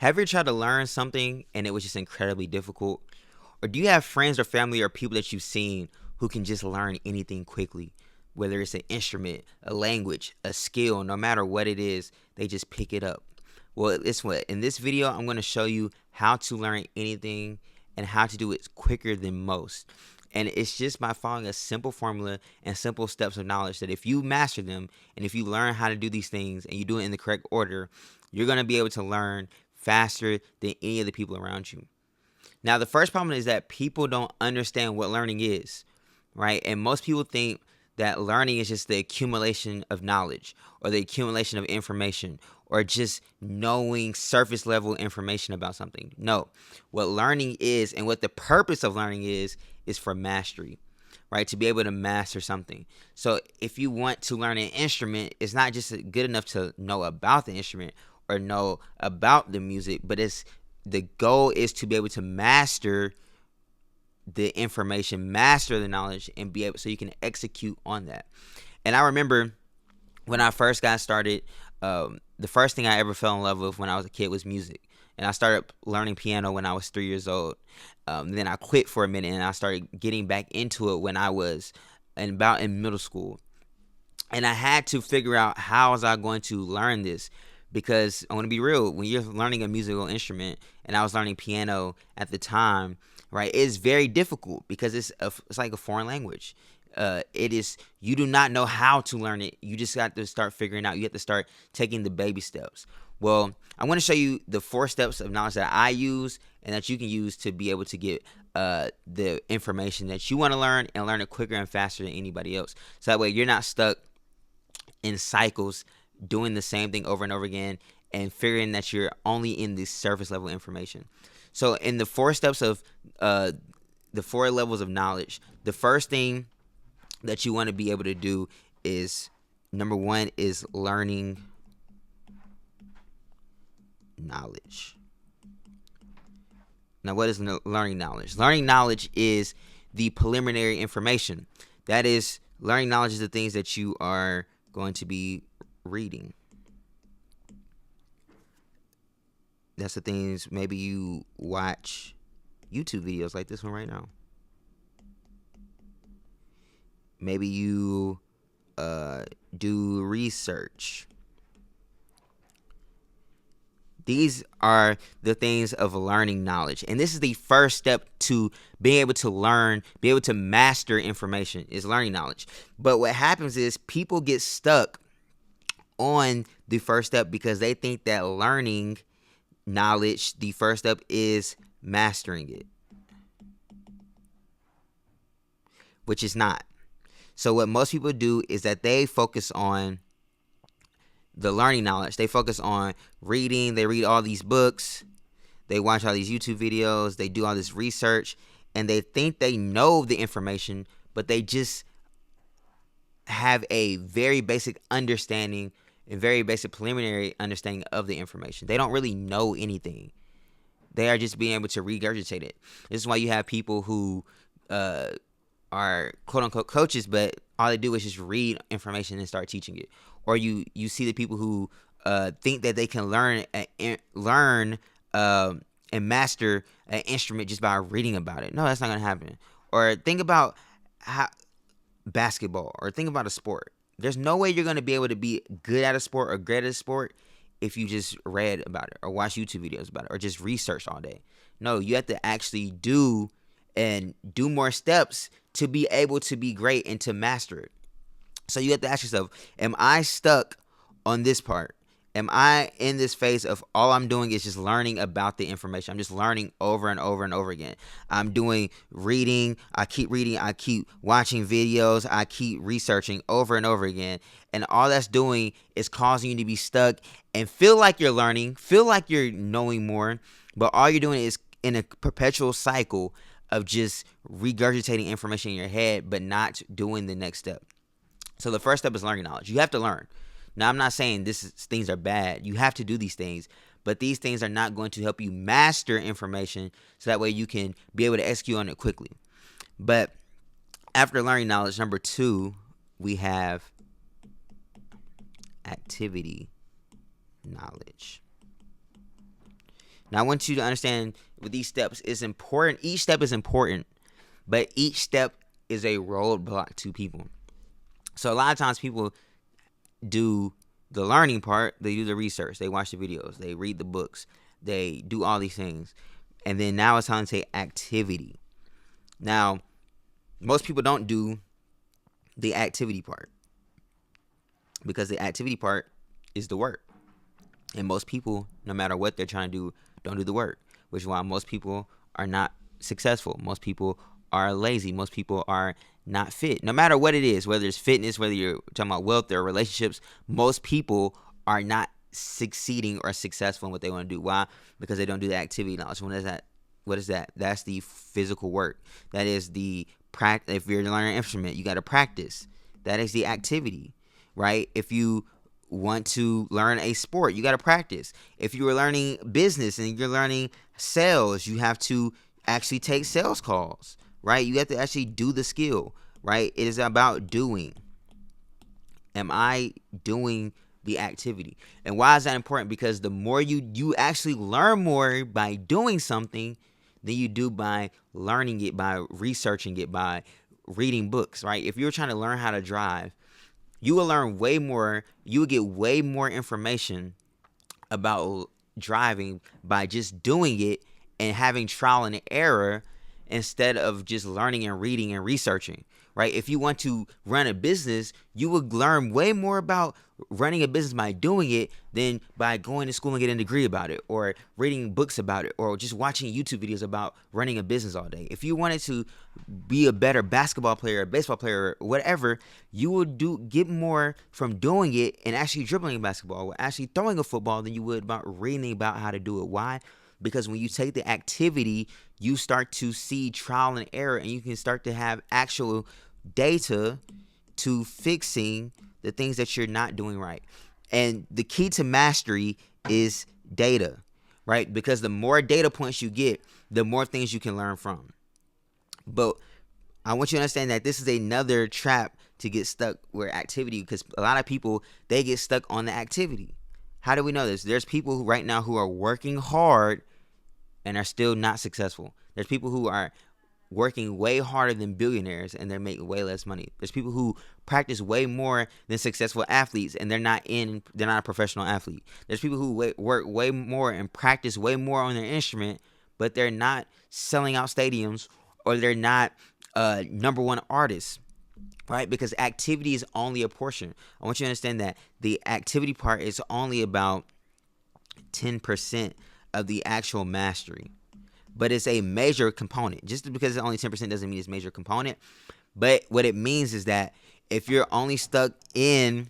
Have you ever tried to learn something and it was just incredibly difficult? Or do you have friends or family or people that you've seen who can just learn anything quickly? Whether it's an instrument, a language, a skill, no matter what it is, they just pick it up. Well, it's what in this video I'm going to show you how to learn anything and how to do it quicker than most. And it's just by following a simple formula and simple steps of knowledge that if you master them and if you learn how to do these things and you do it in the correct order, you're going to be able to learn faster than any of the people around you. Now, the first problem is that people don't understand what learning is, right? And most people think that learning is just the accumulation of knowledge or the accumulation of information or just knowing surface level information about something. No, what learning is and what the purpose of learning is for mastery, right? To be able to master something. So if you want to learn an instrument, it's not just good enough to know about the instrument or know about the music, but the goal is to be able to master the information, master the knowledge, and be able so you can execute on that. And I remember when I first got started, the first thing I ever fell in love with when I was a kid was music. And I started learning piano when I was 3 years old. Then I quit for a minute and I started getting back into it when I was in middle school. And I had to figure out how was I going to learn this, because I want to be real, when you're learning a musical instrument, and I was learning piano at the time, right, it's very difficult because it's like a foreign language. You do not know how to learn it. You just got to start figuring out. You have to start taking the baby steps. Well, I want to show you the 4 steps of knowledge that I use and that you can use to be able to get the information that you want to learn and learn it quicker and faster than anybody else. So that way you're not stuck in cycles doing the same thing over and over again and figuring that you're only in the surface level information. So in the 4 steps of the 4 levels of knowledge, the first thing that you want to be able to do is, number 1 is learning knowledge. Now, what is learning knowledge? Learning knowledge is the preliminary information. That is, learning knowledge is the things that you are going to be reading. That's the things, maybe you watch YouTube videos like this one right now. Maybe you do research. These are the things of learning knowledge. And this is the first step to being able to learn, be able to master information, is learning knowledge. But what happens is people get stuck on the first step because they think that learning knowledge, the first step is mastering it, which is not. So what most people do is that they focus on the learning knowledge. They focus on reading. They read all these books. They watch all these YouTube videos. They do all this research. And they think they know the information, but they just have a very basic understanding and very basic preliminary understanding of the information. They don't really know anything. They are just being able to regurgitate it. This is why you have people who are quote-unquote coaches, but all they do is just read information and start teaching it. Or you see the people who think that they can learn and master an instrument just by reading about it. No, that's not going to happen. Or think about basketball, or think about a sport. There's no way you're going to be able to be good at a sport or great at a sport if you just read about it or watch YouTube videos about it or just research all day. No, you have to actually do more steps to be able to be great and to master it. So you have to ask yourself, am I stuck on this part? Am I in this phase of all I'm doing is just learning about the information? I'm just learning over and over and over again. I'm doing reading. I keep watching videos. I keep researching over and over again. And all that's doing is causing you to be stuck and feel like you're learning, feel like you're knowing more. But all you're doing is in a perpetual cycle of just regurgitating information in your head, but not doing the next step. So the first step is learning knowledge. You have to learn. Now, I'm not saying things are bad. You have to do these things, but these things are not going to help you master information so that way you can be able to execute on it quickly. But after learning knowledge, number 2, we have activity knowledge. Now, I want you to understand with these steps is important. Each step is important, but each step is a roadblock to people. So a lot of times people do the learning part, they do the research, they watch the videos, they read the books, they do all these things. And then now it's time to say activity. Now, most people don't do the activity part because the activity part is the work. And most people, no matter what they're trying to do, don't do the work, which is why most people are not successful. Most people are lazy. Most people are not fit. No matter what it is, whether it's fitness, whether you're talking about wealth or relationships, most people are not succeeding or successful in what they want to do. Why? Because they don't do the activity knowledge. What is that? What is that? That's the physical work. That is the practice. If you're learning an instrument, you got to practice. That is the activity, right? If you want to learn a sport, you got to practice. If you are learning business and you're learning sales, you have to actually take sales calls, right? You have to actually do the skill, right? It is about doing. Am I doing the activity? And why is that important? Because the more you actually learn more by doing something than you do by learning it, by researching it, by reading books, right? If you're trying to learn how to drive, you will learn way more. You will get way more information about driving by just doing it and having trial and error instead of just learning and reading and researching, right? If you want to run a business, you will learn way more about running a business by doing it than by going to school and getting a degree about it or reading books about it or just watching YouTube videos about running a business all day. If you wanted to be a better basketball player, a baseball player, or whatever, you will get more from doing it and actually dribbling a basketball or actually throwing a football than you would about reading about how to do it. Why? Because when you take the activity, you start to see trial and error and you can start to have actual data to fixing the things that you're not doing right. And the key to mastery is data, right? Because the more data points you get, the more things you can learn from. But I want you to understand that this is another trap to get stuck where activity, because a lot of people, they get stuck on the activity. How do we know this? There's people who right now who are working hard and are still not successful. There's people who are working way harder than billionaires and they're making way less money. There's people who practice way more than successful athletes and they're not a professional athlete. There's people who work way more and practice way more on their instrument, but they're not selling out stadiums or they're not number one artists, right? Because activity is only a portion. I want you to understand that the activity part is only about 10% of the actual mastery. But it's a major component. Just because it's only 10% doesn't mean it's a major component. But what it means is that if you're only stuck in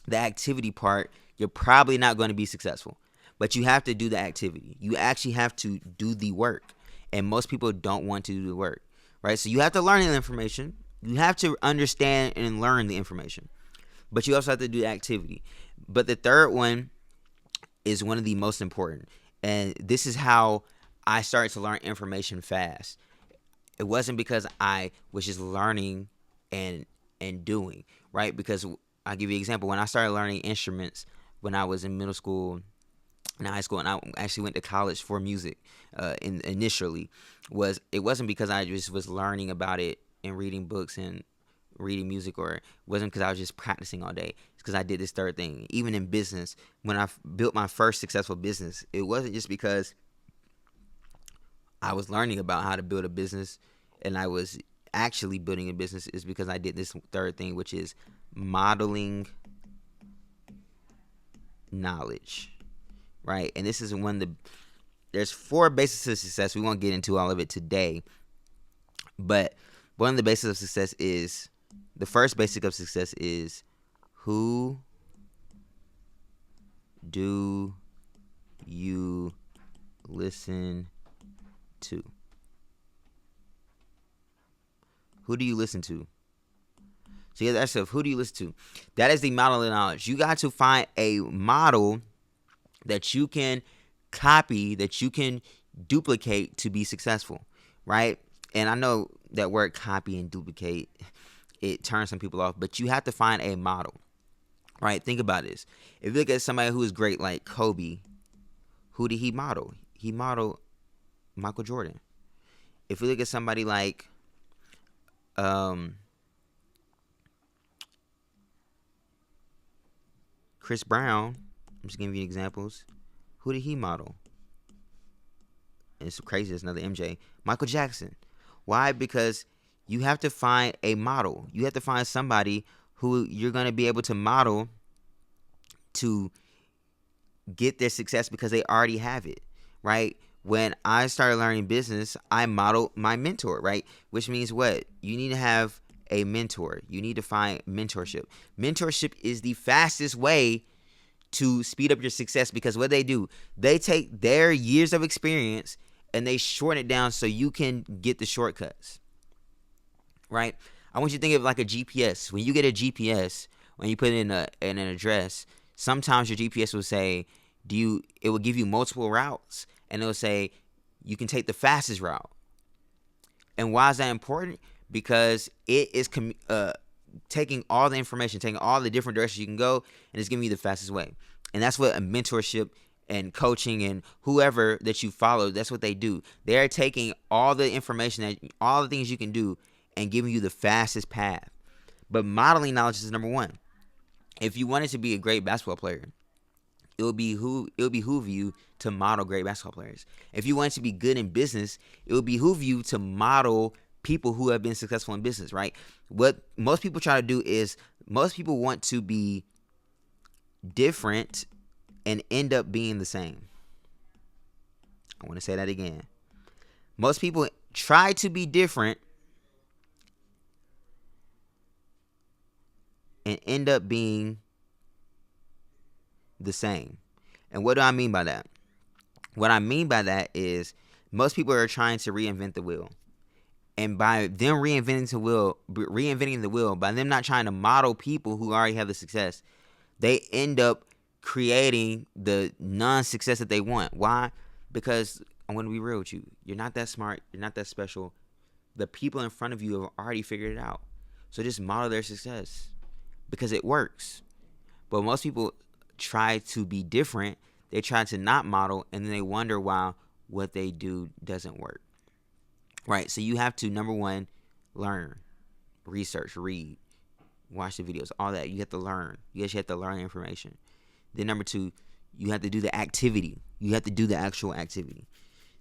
the activity part, you're probably not going to be successful. But you have to do the activity. You actually have to do the work. And most people don't want to do the work, right? So you have to learn the information. You have to understand and learn the information. But you also have to do the activity. But the third one is one of the most important. And this is how I started to learn information fast. It wasn't because I was just learning and doing, right? Because I'll give you an example. When I started learning instruments when I was in middle school and high school, and I actually went to college for music initially, it wasn't because I just was learning about it and reading books and reading music, or it wasn't because I was just practicing all day. It's because I did this third thing. Even in business, when I built my first successful business, it wasn't just because I was learning about how to build a business and I was actually building a business. Is because I did this third thing, which is modeling knowledge, right? And this is there's 4 bases of success. We won't get into all of it today, but one of the bases of success is, the first basic of success is, who do you listen to? Who do you listen to? So you have to ask yourself, who do you listen to? That is the model of knowledge. You got to find a model that you can copy, that you can duplicate to be successful, right? And I know that word copy and duplicate, it turns some people off, but you have to find a model, right? Think about this. If you look at somebody who is great like Kobe, who did he model? He modeled Michael Jordan. If we look at somebody like Chris Brown, I'm just giving you examples. Who did he model? And it's crazy. It's another MJ. Michael Jackson. Why? Because you have to find a model. You have to find somebody who you're going to be able to model to get their success because they already have it, right? When I started learning business, I modeled my mentor, right? Which means what? You need to have a mentor. You need to find mentorship. Mentorship is the fastest way to speed up your success because what they do, they take their years of experience and they shorten it down so you can get the shortcuts, right? I want you to think of like a GPS. When you get a GPS, when you put in an address, sometimes your GPS will say, it will give you multiple routes and it will say you can take the fastest route. And why is that important? Because it is taking all the information, taking all the different directions you can go, and it's giving you the fastest way. And that's what a mentorship and coaching and whoever that you follow, that's what they do. They're taking all the information, all the things you can do, and giving you the fastest path. But modeling knowledge is number one. If you wanted to be a great basketball player, it would behoove you to model great basketball players. If you wanted to be good in business, it would behoove you to model people who have been successful in business, right? What most people try to do is most people want to be different and end up being the same. I want to say that again. Most people try to be different and end up being the same. And what do I mean by that? What I mean by that is most people are trying to reinvent the wheel. And by them reinventing the wheel, by them not trying to model people who already have the success, they end up creating the non-success that they want. Why? Because I'm going to be real with you. You're not that smart. You're not that special. The people in front of you have already figured it out. So just model their success because it works. But most people try to be different. They try to not model, and then they wonder why what they do doesn't work. Right? So you have to, number one, learn, research, read, watch the videos, all that. You have to learn. You actually have to learn information. Then number two, you have to do the activity. You have to do the actual activity.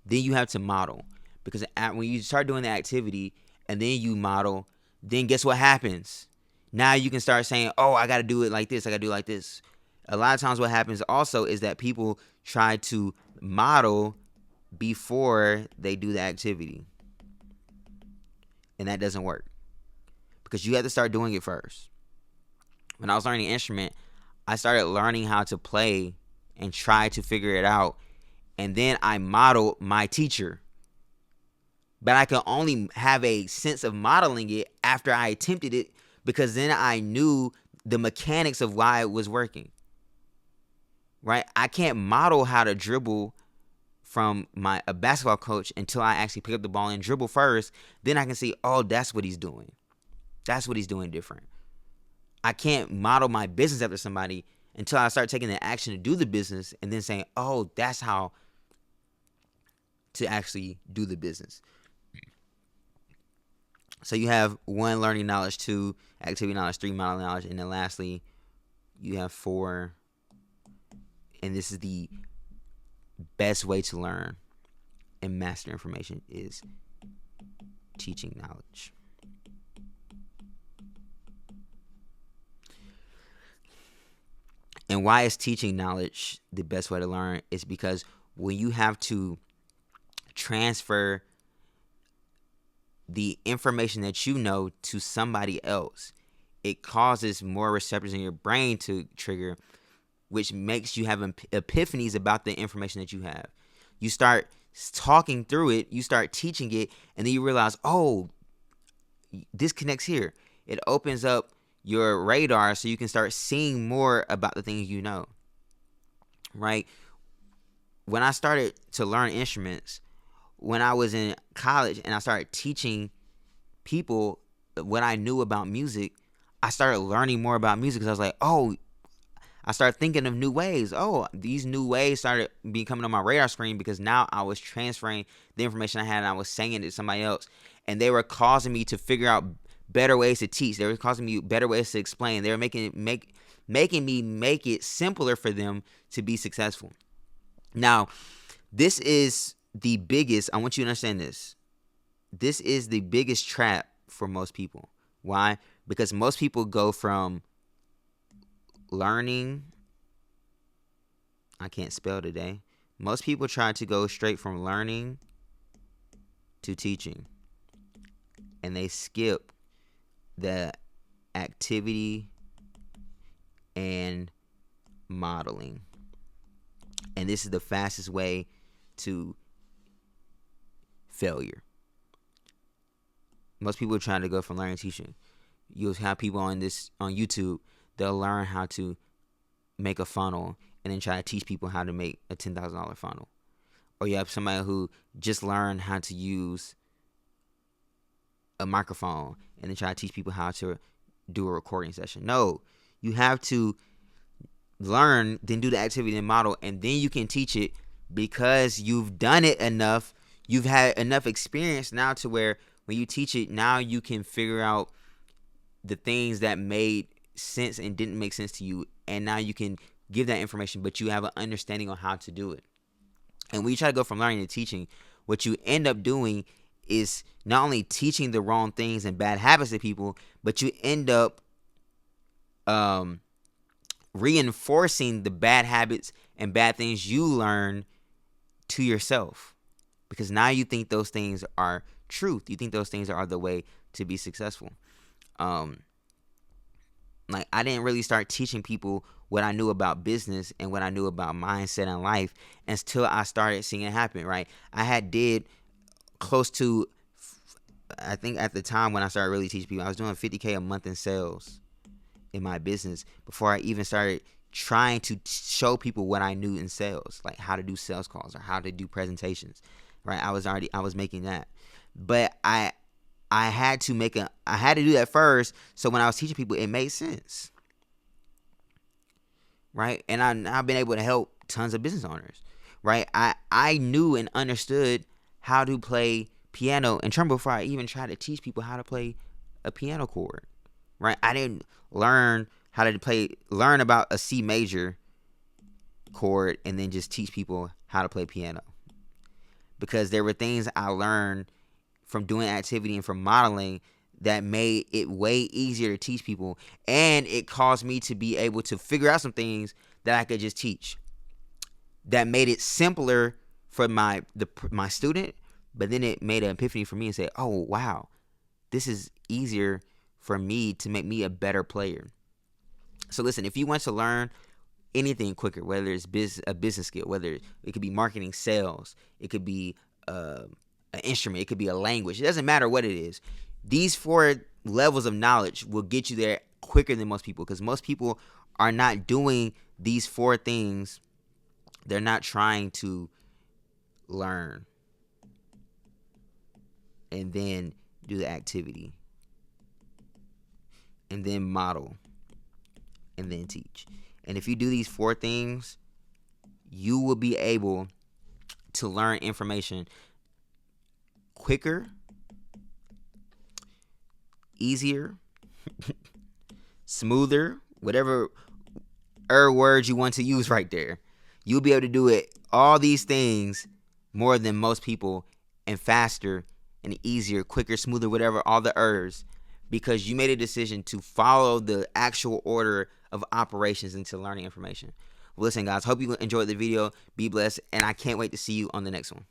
Then you have to model. Because when you start doing the activity and then you model, then guess what happens? Now you can start saying, oh, I got to do it like this. I got to do it like this. A lot of times what happens also is that people try to model before they do the activity. And that doesn't work. Because you have to start doing it first. When I was learning an instrument, I started learning how to play and try to figure it out. And then I modeled my teacher. But I could only have a sense of modeling it after I attempted it because then I knew the mechanics of why it was working. Right? I can't model how to dribble from a basketball coach until I actually pick up the ball and dribble first. Then I can see, oh, that's what he's doing. That's what he's doing different. I can't model my business after somebody until I start taking the action to do the business and then saying, oh, that's how to actually do the business. So you have 1, learning knowledge, 2, activity knowledge, 3, modeling knowledge, and then lastly, you have 4, and this is the best way to learn and master information is teaching knowledge. And why is teaching knowledge the best way to learn? Is because when you have to transfer the information that you know to somebody else, it causes more receptors in your brain to trigger, which makes you have epiphanies about the information that you have. You start talking through it, you start teaching it, and then you realize, oh, this connects here. It opens up your radar so you can start seeing more about the things you know, right? When I started to learn instruments, when I was in college and I started teaching people what I knew about music, I started learning more about music because I was like, oh, I started thinking of new ways. Oh, these new ways started becoming on my radar screen because now I was transferring the information I had and I was saying it to somebody else. And they were causing me to figure out better ways to teach. They were causing me better ways to explain. They were making me make it simpler for them to be successful. Now, this is the biggest, I want you to understand this. This is the biggest trap for most people. Why? Because most people go from learning, I can't spell today. Most people try to go straight from learning to teaching. And they skip the activity and modeling. And this is the fastest way to failure. Most people are trying to go from learning to teaching. You'll have people on YouTube, they'll learn how to make a funnel and then try to teach people how to make a $10,000 funnel. Or you have somebody who just learned how to use a microphone and then try to teach people how to do a recording session. No, you have to learn, then do the activity and model, and then you can teach it because you've done it enough. You've had enough experience now to where when you teach it, now you can figure out the things that made sense and didn't make sense to you, and now you can give that information, but you have an understanding on how to do it. And when you try to go from learning to teaching, what you end up doing is not only teaching the wrong things and bad habits to people, but you end up reinforcing the bad habits and bad things you learn to yourself, because now you think those things are truth. You think those things are the way to be successful. Like, I didn't really start teaching people what I knew about business and what I knew about mindset and life until I started seeing it happen, right? I did close to, I think at the time when I started really teaching people, I was doing $50K a month in sales in my business before I even started trying to show people what I knew in sales, like how to do sales calls or how to do presentations, right? I was making that, but I had to do that first. So when I was teaching people, it made sense, right? And I've been able to help tons of business owners, right? I knew and understood how to play piano and trumpet before I even tried to teach people how to play a piano chord, right? I didn't learn how to learn about a C major chord and then just teach people how to play piano, because there were things I learned from doing activity and from modeling that made it way easier to teach people, and it caused me to be able to figure out some things that I could just teach that made it simpler for my student, but then it made an epiphany for me and say, oh wow, this is easier for me to make me a better player. So listen, if you want to learn anything quicker, whether it's a business skill, whether it could be marketing, sales, it could be an instrument, it could be a language, it doesn't matter what it is. These 4 levels of knowledge will get you there quicker than most people, because most people are not doing these 4 things. They're not trying to learn and then do the activity and then model and then teach. And if you do these 4 things, you will be able to learn information quicker, easier, smoother, whatever words you want to use right there. You'll be able to do it, all these things, more than most people, and faster and easier, quicker, smoother, whatever, all the because you made a decision to follow the actual order of operations into learning information. Well, listen, guys, hope you enjoyed the video. Be blessed, and I can't wait to see you on the next one.